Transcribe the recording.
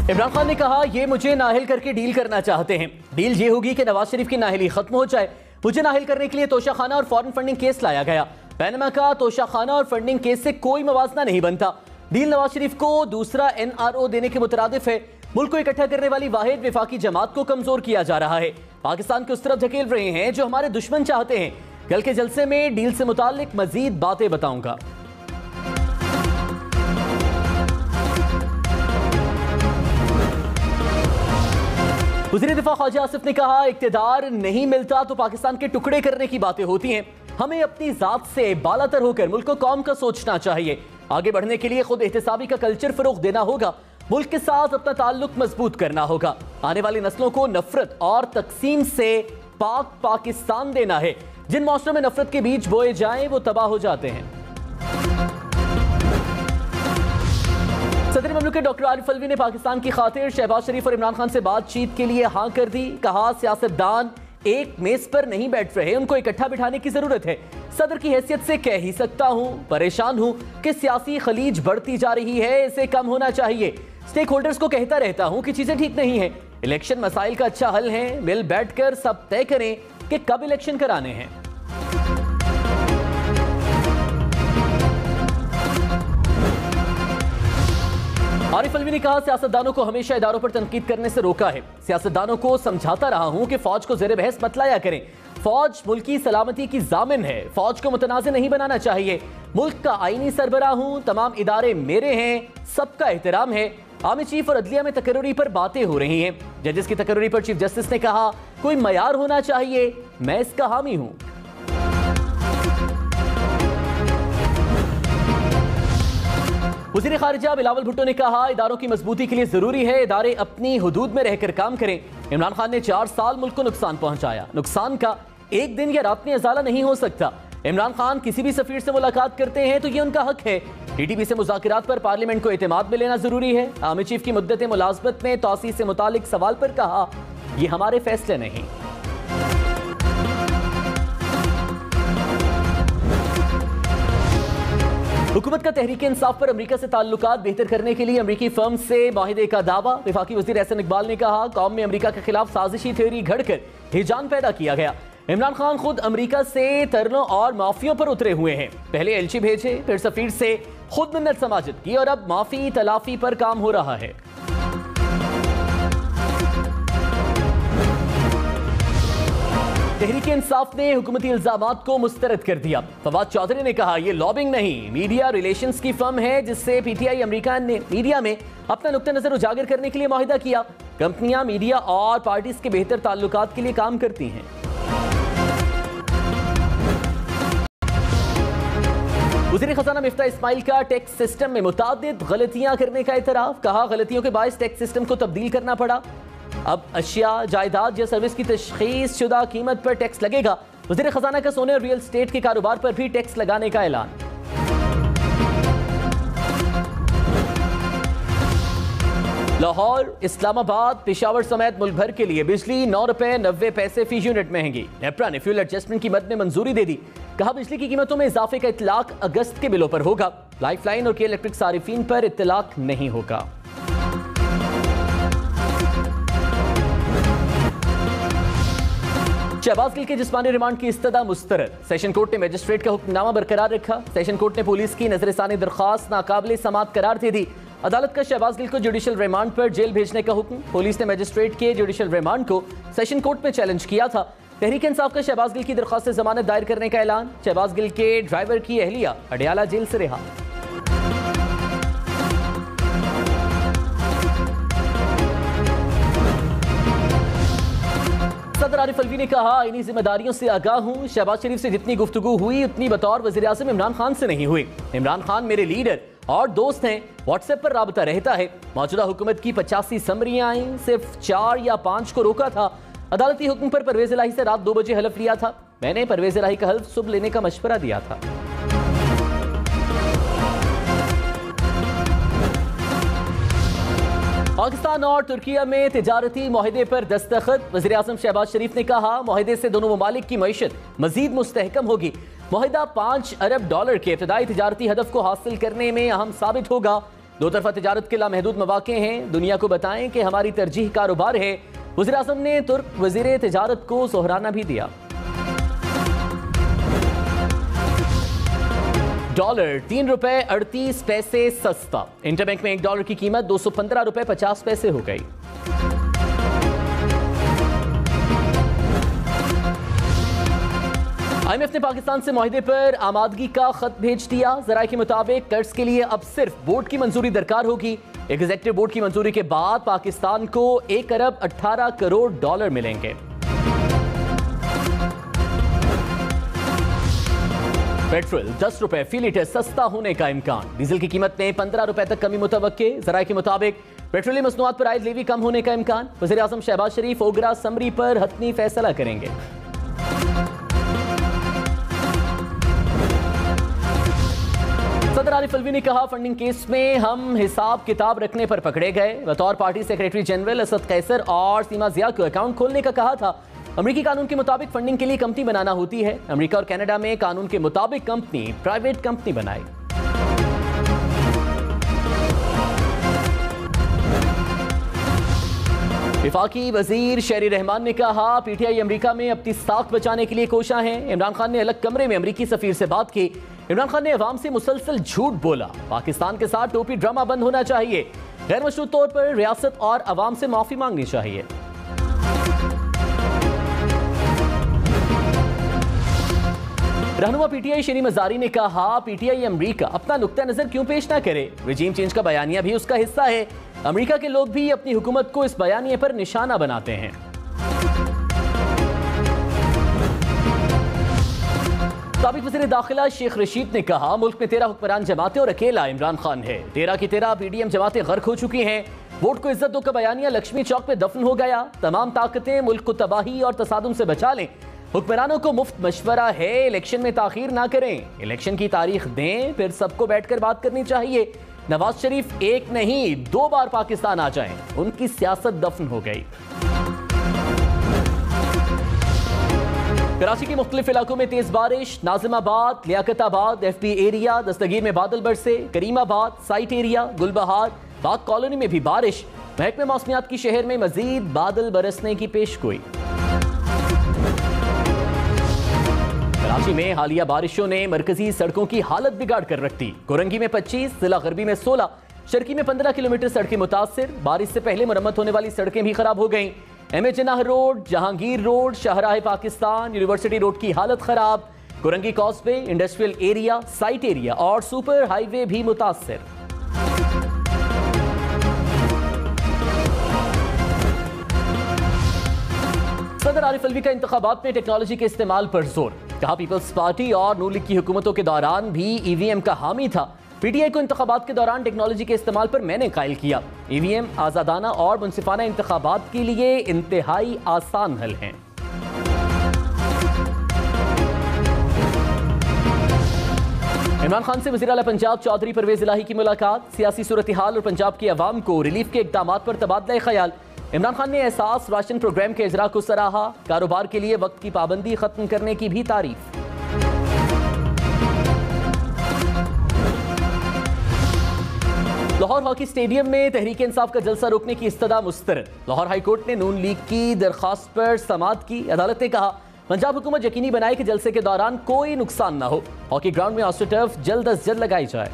इमरान खान ने कहा, ये मुझे नाअहल करके डील करना चाहते हैं। डील ये होगी कि नवाज शरीफ की नाअहली खत्म हो जाए। मुझे नाअहल करने के लिए तोशाखाना और फॉरेन फंडिंग केस लाया गया। पैनमा का तोशाखाना और फंडिंग केस से कोई मवाजना नहीं बनता। डील नवाज शरीफ को दूसरा NRO देने के मुतरादिफ है। मुल्क को इकट्ठा करने वाली वाहिद विफाकी जमात को कमजोर किया जा रहा है। पाकिस्तान को उस तरफ धकेल रहे हैं जो हमारे दुश्मन चाहते हैं। कल के जलसे में डील से मुताल्लिक मजीद बातें बताऊंगा। वज़ीर दिफा ख्वाजा आसिफ ने कहा, इक़्तिदार नहीं मिलता तो पाकिस्तान के टुकड़े करने की बातें होती हैं। हमें अपनी जात से बालातर होकर मुल्क को कौम का सोचना चाहिए। आगे बढ़ने के लिए खुद एहतसाबी का कल्चर फरोग देना होगा। मुल्क के साथ अपना ताल्लुक मजबूत करना होगा। आने वाली नस्लों को नफरत और तकसीम से पाक पाकिस्तान देना है। जिन मौसम में नफरत के बीज बोए जाएं वो तबाह हो जाते हैं। सदर ममलकत डॉक्टर आरिफ अलवी ने पाकिस्तान की खातिर शहबाज शरीफ और इमरान खान से बातचीत के लिए हाँ कर दी। कहा, सियासतदान एक मेज पर नहीं बैठ रहे, उनको इकट्ठा बिठाने की जरूरत है। सदर की हैसियत से कह ही सकता हूं, परेशान हूं कि सियासी खलीज बढ़ती जा रही है, इसे कम होना चाहिए। स्टेक होल्डर्स को कहता रहता हूं कि चीजें ठीक नहीं है। इलेक्शन मसाइल का अच्छा हल है, मिल बैठकर सब तय करें कि कब इलेक्शन कराने हैं। आरिफ अलवी ने कहा, सियासतदानों को हमेशा इदारों पर तनकीद करने से रोका है। सियासतदानों को समझाता रहा हूं कि फौज को ज़ेर बहस मत लाया करें। फौज मुल्क की सलामती की जामिन है। फौज को मुतनाज़ नहीं बनाना चाहिए। मुल्क का आईनी सरबराह हूं, तमाम इदारे मेरे हैं, सबका एहतराम है। आर्मी चीफ और अदलिया में तकर्रुरी पर बातें हो रही हैं। जजेस की तकर्रुरी पर चीफ जस्टिस ने कहा, कोई मयार होना चाहिए, मैं इसका हामी हूं। वज़ीर खारिजा बिलावल भुट्टो ने कहा, इदारों की मजबूती के लिए जरूरी है इदारे अपनी हुदूद में रहकर काम करें। इमरान खान ने 4 साल मुल्क को नुकसान पहुंचाया। नुकसान का एक दिन या रात में अजाला नहीं हो सकता। इमरान खान किसी भी सफीर से मुलाकात करते हैं तो ये उनका हक है। TTP से मुज़ाकरात पर पार्लियामेंट को एतमाद में लेना जरूरी है। आर्मी चीफ की मुद्दत मुलाजमत में तौसी से मुतालिक सवाल पर कहा, ये हमारे फैसले नहीं। हुकूमत का तहरीक इंसाफ पर अमरीका से ताल्लुकात बेहतर करने के लिए अमरीकी फर्म से माहिदे का दावा। वफाकी वज़ीर एहसन इकबाल ने कहा, कौम में अमरीका के खिलाफ साजिशी थ्योरी घड़कर हिजान पैदा किया गया। इमरान खान खुद अमरीका से तरलों और माफियों पर उतरे हुए हैं। पहले एलची भेजे, फिर सफीर से खुद मिन्नत समाजत की और अब माफी तलाफी पर काम हो रहा है। तहरीक इंसाफ ने हुकूमती इल्जामात को मुस्तरद कर दिया। फवाद चौधरी ने कहा, यह लॉबिंग नहीं, मीडिया रिलेशंस की फर्म है जिससे PTI अमेरिका ने मीडिया में अपना नुक्ता नजर उजागर करने के लिए मुआहिदा किया। कंपनियां मीडिया और पार्टीज के बेहतर ताल्लुकात के लिए काम करती हैं। वज़ीर खजाना मिफ्ता इस्माइल का टैक्स सिस्टम में मुतादिद गलतियां करने का एतराफ। कहा, गलतियों के बायस टैक्स सिस्टम को तब्दील करना पड़ा। अब अशिया, जायदाद या सर्विस की तशखीस शुदा कीमत पर टैक्स लगेगा। वज़ीर खजाना का सोने और रियल एस्टेट के कारोबार पर भी टैक्स लगाने का ऐलान। लाहौर, इस्लामाबाद, पेशावर समेत मुल्क भर के लिए बिजली 9 रुपए 90 पैसे फी यूनिट महंगी। नेपरा ने फ्यूल एडजस्टमेंट की मद में मंजूरी दे दी। कहा, बिजली की कीमतों में इजाफे का इतलाक अगस्त के बिलों पर होगा। लाइफलाइन और के इलेक्ट्रिक सारिफीन पर इतलाक नहीं होगा। शहबाज गिल के जिस्मानी रिमांड की इस्तदा मुस्तरद। सेशन कोर्ट ने मजिस्ट्रेट का हुक्मनामा बरकरार रखा। सेशन कोर्ट ने पुलिस की नजरसानी दरख्वास्त नाकाबिले समात करार दे दी। अदालत का शहबाज गिल को जुडिशल रिमांड पर जेल भेजने का हुक्म। पुलिस ने मजिस्ट्रेट के जुडिशल रिमांड को सेशन कोर्ट में चैलेंज किया था। तहरीक इंसाफ का शहबाज गिल की दरख्वास्त से जमानत दायर करने का ऐलान। शहबाज गिल के ड्राइवर की अहलिया अडियाला जेल से रिहा। सदर आरिफ अलवी ने कहा, आईनी जिम्मेदारियों से आगाह हूं। शहबाज शरीफ से जितनी गुफ्तगू हुई उतनी बतौर वज़ीर आज़म इमरान खान से नहीं हुई। इमरान खान मेरे लीडर और दोस्त हैं। व्हाट्सएप पर राबता रहता है। मौजूदा हुकूमत की 85 समरियां आई, सिर्फ 4 या 5 को रोका था। अदालती हुक्म पर परवेज इलाही से रात 2 बजे हलफ लिया था। मैंने परवेज इलाही का हल्फ सुबह लेने का मशवरा दिया था। पाकिस्तान और तुर्किया में तिजारती मुआहदे पर दस्तखत। वज़ीर आज़म शहबाज शरीफ ने कहा, मुआहदे से दोनों ममालिक की मईशत मजीद मुस्तहकम होगी। मुआहदा $5 अरब के इब्तदाई तिजारती हदफ को हासिल करने में अहम साबित होगा। दो तरफा तिजारत के लामहदूद मौके हैं, दुनिया को बताएं कि हमारी तरजीह कारोबार है। वज़ीर आज़म ने तुर्क वज़ीर तिजारत को सोहराना भी दिया। डॉलर 3 रुपए 38 पैसे सस्ता। इंटरबैंक में $1 की कीमत 215 रुपए 50 पैसे हो गई। IMF ने पाकिस्तान से मुआहदे पर आमादगी का खत भेज दिया। जराये के मुताबिक कर्ज के लिए अब सिर्फ बोर्ड की मंजूरी दरकार होगी। एग्जीक्यूटिव बोर्ड की मंजूरी के बाद पाकिस्तान को 1 अरब 18 करोड़ डॉलर मिलेंगे। पेट्रोल 10 रुपए फी लीटर सस्ता होने का इम्कान। डीजल की कीमत में 15 रुपए तक कमी मुतवक्के। जराये के मुताबिक पेट्रोलियम मसनूआत पर आयद लेवी कम होने का इम्कान। वज़ीर आज़म शहबाज शरीफ ओगरा समरी पर हतमी फैसला करेंगे। सदर आरिफ अलवी ने कहा, फंडिंग केस में हम हिसाब किताब रखने पर पकड़े गए। बतौर party secretary general Asad Qaiser और सीमा जिया को अकाउंट खोलने का कहा था। अमेरिकी कानून के मुताबिक फंडिंग के लिए कंपनी बनाना होती है। अमेरिका और कनाडा में कानून के मुताबिक कंपनी प्राइवेट कंपनी बनाए। विफाकी वजीर शहरी रहमान ने कहा, पीटीआई अमेरिका में अपनी साख बचाने के लिए कोशा है। इमरान खान ने अलग कमरे में अमेरिकी सफीर से बात की। इमरान खान ने अवाम से मुसलसल झूठ बोला। पाकिस्तान के साथ टोपी ड्रामा बंद होना चाहिए। गैर मशरूत तौर पर रियासत और अवाम से माफी मांगनी चाहिए। रहनुमा पीटीआई शनी मजारी ने कहा, पीटीआई अमेरिका अपना नुक्ता नजर क्यों पेश ना करे। रजीम चेंज का बयानिया भी उसका हिस्सा है। अमेरिका के लोग भी अपनी हुकूमत को इस बयानिए पर निशाना बनाते हैं। साबिक वज़ीर दाखिला शेख रशीद ने कहा, मुल्क में 13 हुक्मरान जमातें और अकेला इमरान खान है। 13 की 13 पीडीएम जमातें गर्क हो चुकी हैं। वोट को इज्जत दो का बयानिया लक्ष्मी चौक पे दफन हो गया। तमाम ताकतें मुल्क को तबाही और तसादुम से बचा लें। हुक्मरानों को मुफ्त मशवरा है, इलेक्शन में ताखीर ना करें। इलेक्शन की तारीख दें, फिर सबको बैठकर बात करनी चाहिए। नवाज शरीफ एक नहीं 2 बार पाकिस्तान आ जाएं, उनकी सियासत दफन हो गई। कराची के मुख्तलिफ इलाकों में तेज बारिश। नाजिमाबाद, लियाकताबाद, FB एरिया, दस्तगीर में बादल बरसे। करीमाबाद, साइट एरिया, गुलबहार, बाग कॉलोनी में भी बारिश। महकमे मौसमियात की शहर में मजीद बादल बरसने की पेशगोई। कराची में हालिया बारिशों ने मरकजी सड़कों की हालत बिगाड़ कर रख दी। कोरंगी में 25, जिला गरबी में 16, शर्की में 15 किलोमीटर सड़कें मुतासिर। बारिश से पहले मरम्मत होने वाली सड़कें भी खराब हो गईं। MA Jinnah road, Jahangir road, शाहराह पाकिस्तान, यूनिवर्सिटी रोड की हालत खराब। Korangi causeway, industrial area, site area और सुपर हाईवे भी मुतासिर। सदर आरिफ अलवी का इंतखाबात में टेक्नोलॉजी के इस्तेमाल पर जोर। कहा, पीपल्स पार्टी और नून लीग की हुकूमतों के दौरान भी EVM का हामी था। पीटीआई को इंतखाबात के दौरान टेक्नोलॉजी के इस्तेमाल पर मैंने कायल किया। EVM आजादाना और मुनसिफाना इंतखाबात के लिए इंतहाई आसान हल हैं। इमरान खान से वज़ीर आला पंजाब चौधरी परवेज इलाही की मुलाकात। सियासी सूरत हाल और पंजाब की अवाम को रिलीफ के इक़दाम पर तबादला ख्याल। इमरान खान ने एहसास राशन प्रोग्राम के इजरा को सराहा। कारोबार के लिए वक्त की पाबंदी खत्म करने की भी तारीफ। लाहौर हॉकी स्टेडियम में तहरीक इंसाफ का जलसा रोकने की इस्तदा मुस्तरद। लाहौर हाईकोर्ट ने नून लीग की दरखास्त पर समाअत की। अदालत ने कहा, पंजाब हुकूमत यकीनी बनाए कि जलसे के दौरान कोई नुकसान न हो। हॉकी ग्राउंड में ऑस्ट्रोटर्फ जल्द अज जल्द लगाई जाए।